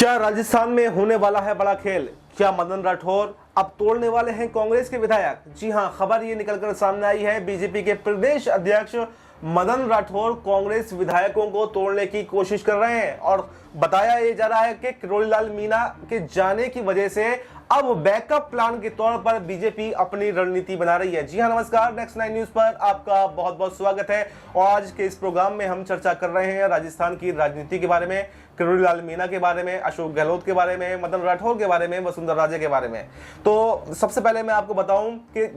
क्या राजस्थान में होने वाला है बड़ा खेल? क्या मदन राठौर अब तोड़ने वाले हैं कांग्रेस के विधायक? जी हां, खबर ये निकलकर सामने आई है। बीजेपी के प्रदेश अध्यक्ष मदन राठौर कांग्रेस विधायकों को तोड़ने की कोशिश कर रहे हैं और बताया ये जा रहा है कि किरोड़ीलाल मीणा के जाने की वजह से अब बैकअप प्लान के तौर पर बीजेपी अपनी रणनीति बना रही है। जी हां, नमस्कार, नेक्स्ट 9 न्यूज पर आपका बहुत बहुत स्वागत है। और आज के इस प्रोग्राम में हम चर्चा कर रहे हैं राजस्थान की राजनीति के बारे में, किरोड़ीलाल मीणा के बारे में, अशोक गहलोत के बारे में, मदन राठौर के बारे में, वसुंधरा राजे के बारे में। तो सबसे पहले मैं आपको बताऊं कि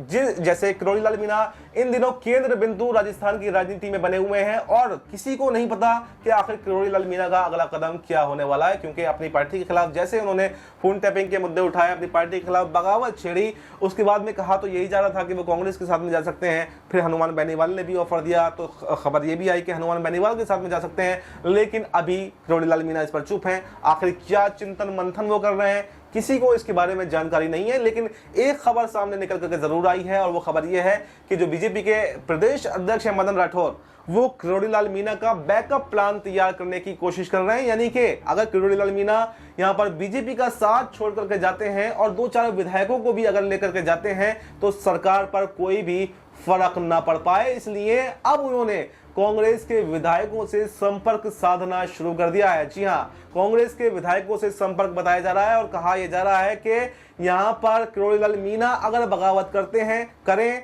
जैसे किरोड़ीलाल मीणा इन दिनों केंद्र बिंदु राजस्थान की राजनीति में बने हुए हैं और किसी को नहीं पता कि आखिर किरोड़ीलाल मीणा का अगला कदम क्या होने वाला है, क्योंकि अपनी पार्टी के खिलाफ जैसे उन्होंने फोन टैपिंग के मुद्दे उठाए, अपनी पार्टी के खिलाफ बगावत छेड़ी, उसके बाद में कहा तो यही जा रहा था कि वो कांग्रेस के साथ में जा सकते हैं। फिर हनुमान बेनीवाल ने भी ऑफर दिया तो खबर ये भी आई कि हनुमान बेनीवाल के साथ में जा सकते हैं, लेकिन अभी किरोड़ीलाल मीणा इस पर चुप हैं। आखिर क्या चिंतन मंथन वो कर रहे हैं, किसी को इसके बारे में जानकारी नहीं है। लेकिन एक खबर सामने निकल करके जरूर आई है और वो खबर ये है कि जो बीजेपी के प्रदेश अध्यक्ष है मदन राठौर, वो किरोड़ीलाल मीणा का बैकअप प्लान तैयार करने की कोशिश कर रहे हैं। यानी कि अगर किरोड़ीलाल मीणा यहां पर बीजेपी का साथ छोड़ करके जाते हैं और 2-4 विधायकों को भी अगर लेकर के जाते हैं तो सरकार पर कोई भी फर्क ना पड़ पाए, इसलिए अब उन्होंने कांग्रेस के विधायकों से संपर्क साधना शुरू कर दिया है। जी हां, कांग्रेस के विधायकों से संपर्क बताया जा रहा है और कहा यह जा रहा है कि यहां पर किरोड़ीलाल मीणा अगर बगावत करते हैं, करें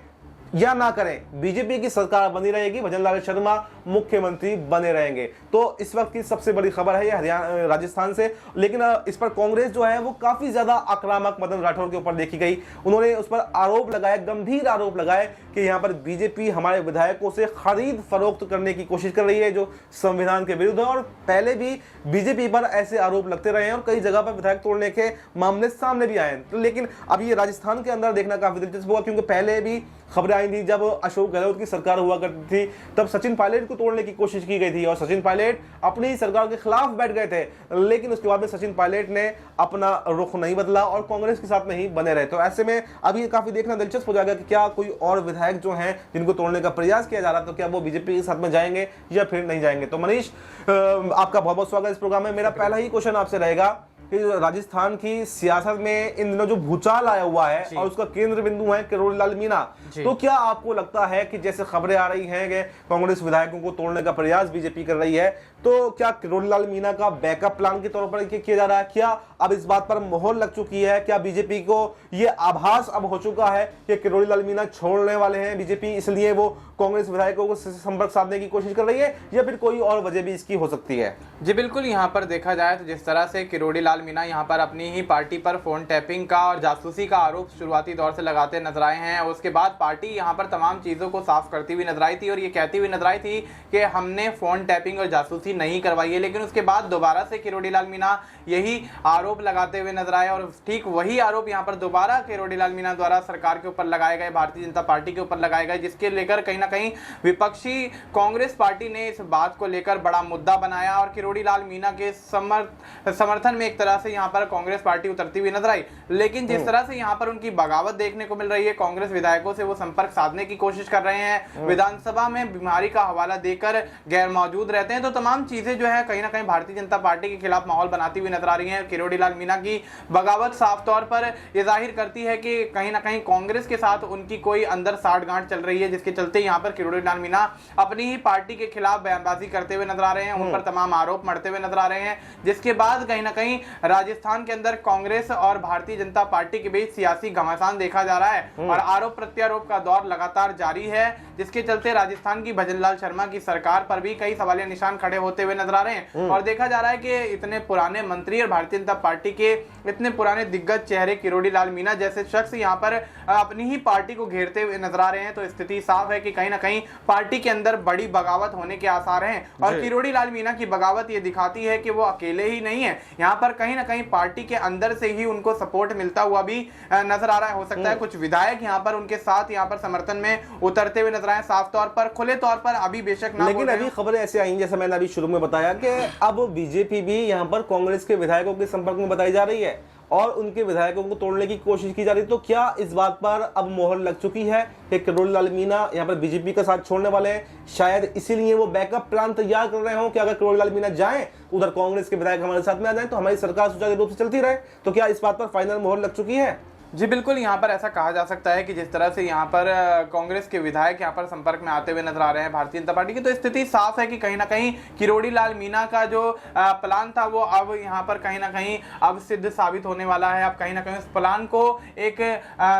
या ना करें, बीजेपी की सरकार बनी रहेगी, भजनलाल शर्मा मुख्यमंत्री बने रहेंगे। तो इस वक्त की सबसे बड़ी खबर है ये हरियाणा राजस्थान से। लेकिन इस पर कांग्रेस जो है वो काफी ज्यादा आक्रामक मदन राठौर के ऊपर देखी गई। उन्होंने उस पर आरोप लगाए, गंभीर आरोप लगाए कि यहां पर बीजेपी हमारे विधायकों से खरीद फरोख्त करने की कोशिश कर रही है, जो संविधान के विरुद्ध है। और पहले भी बीजेपी पर ऐसे आरोप लगते रहे हैं और कई जगह पर विधायक तोड़ने के मामले सामने भी आए हैं। लेकिन अब ये राजस्थान के अंदर देखना काफी दिलचस्प हुआ, क्योंकि पहले भी खबरें आई थी जब अशोक गहलोत की सरकार हुआ करती थी, तब सचिन पायलट को तोड़ने की कोशिश की गई थी और सचिन पायलट अपनी ही सरकार के खिलाफ बैठ गए थे। लेकिन उसके बाद में सचिन पायलट ने अपना रुख नहीं बदला और कांग्रेस के साथ में ही बने रहे। तो ऐसे में अब ये काफी देखना दिलचस्प हो जाएगा कि क्या कोई और विधायक जो हैं जिनको तोड़ने का प्रयास किया जा रहा, तो क्या वो बीजेपी के साथ में जाएंगे या फिर नहीं जाएंगे। तो मनीष, आपका बहुत बहुत स्वागत इस प्रोग्राम में। मेरा पहला ही क्वेश्चन आपसे रहेगा कि राजस्थान की सियासत में इन दिनों जो भूचाल आया हुआ है और उसका केंद्र बिंदु है किरोड़ीलाल मीणा, तो क्या आपको लगता है कि जैसे खबरें आ रही हैं कि कांग्रेस विधायकों को तोड़ने का प्रयास बीजेपी कर रही है, तो क्या किरोड़ीलाल मीणा का बैकअप प्लान के तौर पर किया जा रहा है? क्या अब इस बात पर मोहर लग चुकी है? क्या बीजेपी को यह आभास अब हो चुका है कि किरोड़ीलाल मीणा छोड़ने वाले हैं बीजेपी, इसलिए वो कांग्रेस विधायकों को संपर्क साधने की कोशिश कर रही है, या फिर कोई और वजह भी इसकी हो सकती है? जी बिल्कुल, यहाँ पर देखा जाए तो जिस तरह से किरोड़ीलाल मीणा यहाँ पर अपनी ही पार्टी पर फोन टैपिंग का और जासूसी का आरोप शुरुआती दौर से लगाते नजर आए हैं, उसके बाद पार्टी यहाँ पर तमाम चीजों को साफ करती हुई नजर आई थी और ये कहती हुई नजर आई थी कि हमने फोन टैपिंग और जासूसी नहीं करवाई है। लेकिन उसके बाद दोबारा से किरोड़ीलाल मीणा यही आरोप लगाते हुए नजर आए और ठीक वही आरोप यहाँ पर दोबारा किरोड़ीलाल मीणा द्वारा सरकार के ऊपर लगाए गए, भारतीय जनता पार्टी के ऊपर लगाए गए, जिसके लेकर कहीं ना कहीं विपक्षी कांग्रेस पार्टी ने इस बात को लेकर बड़ा मुद्दा बनाया और किरोड़ीलाल मीणा के समर्थन में एक तरह से यहाँ पर कांग्रेस पार्टी उतरती हुई नजर आई। लेकिन जिस तरह से यहाँ पर उनकी बगावत देखने को मिल रही है, कांग्रेस विधायकों से वो संपर्क साधने की कोशिश कर रहे हैं, विधानसभा में बीमारी का हवाला देकर गैर मौजूद रहते हैं, तो तमाम चीजें जो है कहीं ना कहीं भारतीय जनता पार्टी के खिलाफ माहौल बनाती हुई नजर आ रही है। किरोड़ीलाल मीणा की बगावत साफ तौर पर यह जाहिर करती है कि कहीं ना कहीं कांग्रेस के साथ उनकी कोई अंदर साठगांठ चल रही है, जिसके चलते यहाँ पर किरोड़ीलाल मीणा अपनी ही पार्टी के खिलाफ बयानबाजी करते हुए नजर आ रहे हैं, उन पर तमाम आरोप मढ़ते हुए नजर आ रहे हैं, जिसके बाद कहीं ना कहीं राजस्थान के अंदर कांग्रेस और भारतीय जनता पार्टी के बीच सियासी घमासान देखा जा रहा है और आरोप प्रत्यारोप का दौर लगातार जारी है, जिसके चलते राजस्थान की भजनलाल शर्मा की सरकार पर भी कई सवालिया निशान खड़े होते हुए नजर आ रहे हैं। और देखा जा रहा है कि इतने पुराने मंत्री और भारतीय जनता पार्टी के इतने पुराने दिग्गज चेहरे किरोड़ीलाल मीणा जैसे शख्स यहाँ पर अपनी ही पार्टी को घेरते हुए नजर आ रहे हैं, तो स्थिति साफ है कि कहीं ना कहीं पार्टी के अंदर बड़ी बगावत होने के आसार हैं। और किरोड़ीलाल मीणा की बगावत ये दिखाती है कि वो अकेले ही नहीं है, यहाँ पर कहीं ना कहीं पार्टी के अंदर से ही उनको सपोर्ट मिलता हुआ भी नजर आ रहा है। हो सकता है कुछ विधायक यहाँ पर उनके साथ यहाँ पर समर्थन में उतरते हुए नजर आए, साफ तौर पर खुले तौर पर अभी बेशक ना, लेकिन अभी खबरें ऐसे आई जैसे मैंने अभी शुरू में बताया कि अब बीजेपी भी यहाँ पर कांग्रेस के विधायकों के संपर्क में बताई जा रही है और उनके विधायकों को तोड़ने की कोशिश की जा रही है। तो क्या इस बात पर अब मोहर लग चुकी है कि किरोड़ी लाल मीणा यहाँ पर बीजेपी का साथ छोड़ने वाले हैं? शायद इसीलिए वो बैकअप प्लान तैयार कर रहे हो कि अगर किरोड़ी लाल मीणा जाएं उधर कांग्रेस के विधायक हमारे साथ में आ जाएं तो हमारी सरकार सुचारू रूप से चलती रहे। तो क्या इस बात पर फाइनल मोहर लग चुकी है? जी बिल्कुल, यहाँ पर ऐसा कहा जा सकता है कि जिस तरह से यहाँ पर कांग्रेस के विधायक यहाँ पर संपर्क में आते हुए नजर आ रहे हैं भारतीय जनता पार्टी की, तो स्थिति साफ है कि कहीं ना कहीं किरोड़ी लाल मीणा का जो प्लान था वो अब यहाँ पर कहीं ना कहीं अब सिद्ध साबित होने वाला है। अब कहीं ना कहीं उस प्लान को एक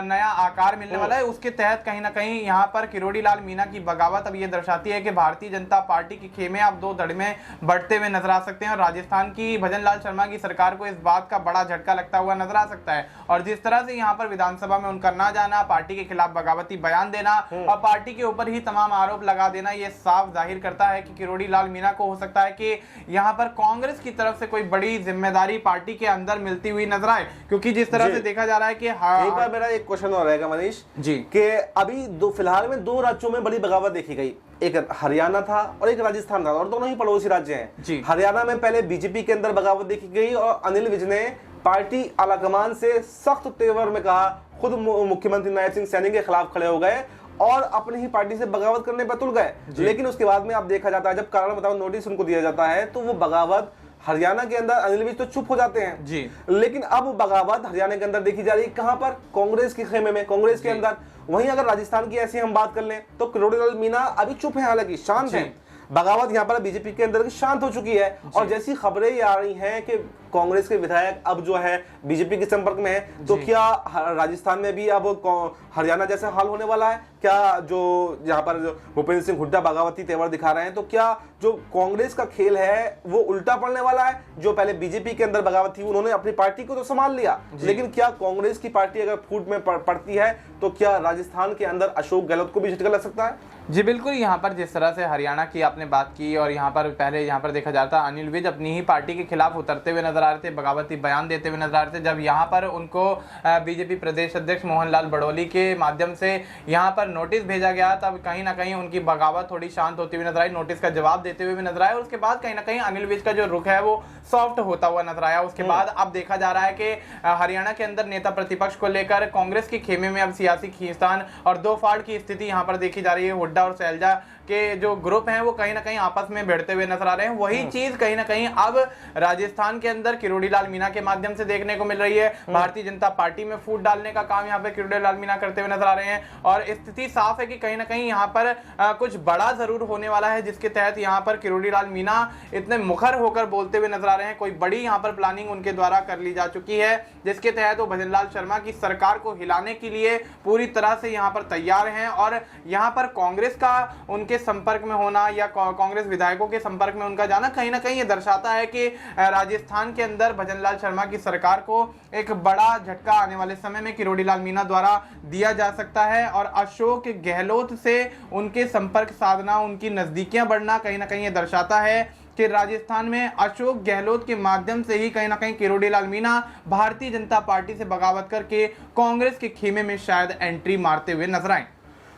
नया आकार मिलने वाला है। उसके तहत कहीं ना कहीं यहाँ पर किरोड़ी लाल मीणा की बगावत अब ये दर्शाती है कि भारतीय जनता पार्टी के खेमे अब दो धड़ में बढ़ते हुए नजर आ सकते हैं और राजस्थान की भजन लाल शर्मा की सरकार को इस बात का बड़ा झटका लगता हुआ नजर आ सकता है। और जिस तरह से यहाँ पर विधानसभा में उनका ना जाना, पार्टी के खिलाफ बगावती बयान देना और पार्टी के ऊपर ही तमाम आरोप लगा देना, ये साफ जाहिर करता है कि किरोड़ी लाल मीणा को हो सकता है कि यहाँ पर कांग्रेस की तरफ से कोई बड़ी जिम्मेदारी पार्टी के अंदर मिलती हुई नजर आए। क्योंकि जिस तरह से देखा जा रहा है कि एक बार मेरा एक क्वेश्चन और रहेगा मनीष जी कि अभी फिलहाल में दो राज्यों में बड़ी बगावत देखी गई, एक हरियाणा था और एक राजस्थान था और दोनों ही पड़ोसी राज्य हैं। हरियाणा में पहले बीजेपी के अंदर बगावत देखी गई और अनिल विज ने पार्टी आलाकमान से सख्त तेवर में कहा, खुद मुख्यमंत्री नायब सिंह सैनी के खिलाफ खड़े हो गए और अपनी ही पार्टी से बगावत करने पर तुल गए। लेकिन उसके बाद में अब देखा जाता है जब कारण बताओ नोटिस उनको दिया जाता है तो वो बगावत हरियाणा के अंदर अनिल विज तो चुप हो जाते हैं जी, लेकिन अब बगावत हरियाणा के अंदर देखी जा रही है कहां पर? कांग्रेस के खेमे में, कांग्रेस के अंदर। वहीं अगर राजस्थान की ऐसी हम बात कर लें तो किरोड़ी लाल मीणा अभी चुप है, हालांकि शांत है। बगावत यहाँ पर बीजेपी के अंदर शांत हो चुकी है और जैसी खबरें ये आ रही हैं कि कांग्रेस के विधायक अब जो है बीजेपी के संपर्क में है, तो क्या राजस्थान में भी अब हरियाणा जैसा हाल होने वाला है? क्या जो यहाँ पर भूपेंद्र सिंह हुड्डा बगावती तेवर दिखा रहे हैं तो क्या जो कांग्रेस का खेल है वो उल्टा पड़ने वाला है? जो पहले बीजेपी के अंदर बगावत थी उन्होंने अपनी पार्टी को तो संभाल लिया, लेकिन क्या कांग्रेस की पार्टी अगर फूट में पड़ती है तो क्या राजस्थान के अंदर अशोक गहलोत को भी झटका लग सकता है? जी बिल्कुल, यहाँ पर जिस तरह से हरियाणा की आपने बात की और यहाँ पर पहले यहाँ पर देखा जाता अनिल विज अपनी ही पार्टी के खिलाफ उतरते हुए नजर आ रहे थे, बगावती बयान देते हुए नजर आ रहे थे। जब यहाँ पर उनको बीजेपी प्रदेश अध्यक्ष मोहनलाल बड़ोली के माध्यम से यहाँ पर नोटिस भेजा गया तब कहीं ना कहीं उनकी बगावत थोड़ी शांत होती हुई नजर आई, नोटिस का जवाब देते हुए भी नजर आया और उसके बाद कहीं ना कहीं अनिल विज का जो रुख है वो सॉफ्ट होता हुआ नजर आया। उसके बाद अब देखा जा रहा है कि हरियाणा के अंदर नेता प्रतिपक्ष को लेकर कांग्रेस के खेमे में अब सियासी खींचतान और दो फाड़ की स्थिति यहाँ पर देखी जा रही है। हुड्डा और शैलजा के जो ग्रुप हैं वो कहीं ना कहीं आपस में भिड़ते हुए नजर आ रहे हैं। वही चीज कहीं ना कहीं अब राजस्थान के अंदर किरोड़ी लाल मीणा के माध्यम से देखने को मिल रही है। भारतीय जनता पार्टी में फूट डालने का काम यहाँ पे किरोड़ी लाल मीणा करते हुए नजर आ रहे हैं और स्थिति साफ है कि कहीं ना कहीं यहाँ पर कुछ बड़ा जरूर होने वाला है, जिसके तहत यहाँ पर किरोड़ी लाल मीणा इतने मुखर होकर बोलते हुए नजर आ रहे हैं। कोई बड़ी यहाँ पर प्लानिंग उनके द्वारा कर ली जा चुकी है, जिसके तहत वो भजन लाल शर्मा की सरकार को हिलाने के लिए पूरी तरह से यहाँ पर तैयार हैं। और यहाँ पर कांग्रेस का उनके संपर्क में होना या कांग्रेस विधायकों के संपर्क में उनका जाना कहीं ना कहीं ये दर्शाता है कि राजस्थान के अंदर भजन लाल शर्मा की सरकार को एक बड़ा झटका आने वाले समय में किरोड़ी लाल मीणा द्वारा दिया जा सकता है। और अशोक गहलोत से उनके संपर्क साधना, उनकी नजदीकियां बढ़ना कहीं ना कहीं ये दर्शाता है कि राजस्थान में अशोक गहलोत के माध्यम से ही कहीं ना कहीं किरोड़ी लाल मीणा भारतीय जनता पार्टी से बगावत करके कांग्रेस के खेमे में शायद एंट्री मारते हुए नजर आए।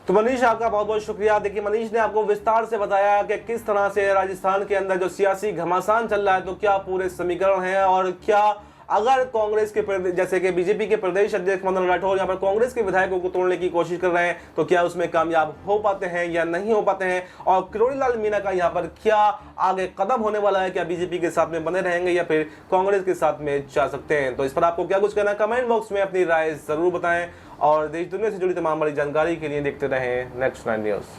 तो मनीष आपका बहुत बहुत शुक्रिया। देखिए मनीष ने आपको विस्तार से बताया कि किस तरह से राजस्थान के अंदर जो सियासी घमासान चल रहा है तो क्या पूरे समीकरण हैं और क्या अगर कांग्रेस के जैसे कि बीजेपी के प्रदेश अध्यक्ष मदन राठौर यहाँ पर कांग्रेस के विधायकों को तोड़ने की कोशिश कर रहे हैं तो क्या उसमें कामयाब हो पाते हैं या नहीं हो पाते हैं और किरोड़ी लाल मीणा का यहाँ पर क्या आगे कदम होने वाला है? क्या बीजेपी के साथ में बने रहेंगे या फिर कांग्रेस के साथ में जा सकते हैं? तो इस पर आपको क्या कुछ कहना, कमेंट बॉक्स में अपनी राय जरूर बताएं और देश दुनिया से जुड़ी तमाम बड़ी जानकारी के लिए देखते रहें नेक्स्ट 9 न्यूज।